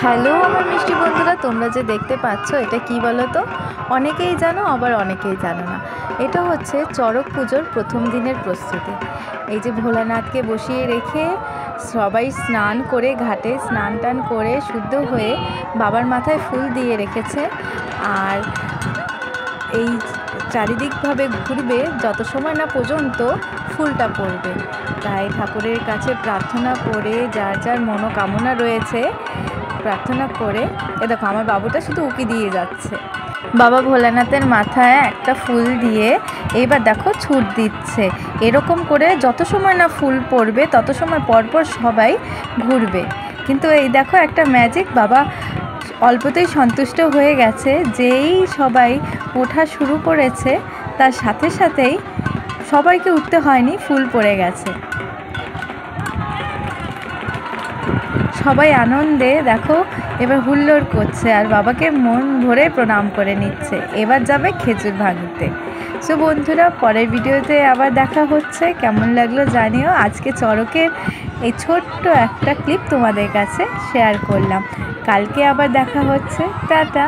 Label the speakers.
Speaker 1: Hello আমার মিষ্টি বন্ধুরা, তোমরা যে দেখতে পাচ্ছ এটা কি বলো তো? অনেকেই জানো আবার অনেকেই জানো না। এটা হচ্ছে চড়ক পুজোর প্রথম দিনের প্রস্তুতি। এই যে ভোলানাথকে বসিয়ে রেখে সবাই স্নান করে ঘাটে স্নান টান করে শুদ্ধ হয়ে বাবার মাথায় ফুল দিয়ে রেখেছে। আর এই চারিদিকভাবে ঘুরবে যত সময় না পর্যন্ত ফুলটা পড়বে। তাই ঠাকুরের কাছে প্রার্থনা করে যার যার মনোকামনা রয়েছে প্রার্থনা করে দেখো আমার বাবুটা শুধু উকি দিয়ে যাচ্ছে। বাবা ভোলানাথের মাথায় একটা ফুল দিয়ে এইবার দেখো ছুট দিচ্ছে। এরকম করে যত সময় না ফুল পড়বে তত সময় পরপর সবাই ঘুরবে। কিন্তু এই দেখো একটা ম্যাজিক, বাবা অল্পতেই সন্তুষ্ট হয়ে গেছে। যেই সবাই ওঠা শুরু করেছে তার সাথে সাথেই সবাইকে উঠতে হয়নি, ফুল পড়ে গেছে। সবাই আনন্দে দেখো এবার হুল্লোড় করছে আর বাবাকে মন ভরে প্রণাম করে নিচ্ছে। এবার যাবে খেজুর ভাঙতে। সো বন্ধুরা, পরের ভিডিওতে আবার দেখা হচ্ছে। কেমন লাগলো জানিও। আজকে চড়কের এই ছোট্ট একটা ক্লিপ তোমাদের কাছে শেয়ার করলাম। কালকে আবার দেখা হচ্ছে। টাটা।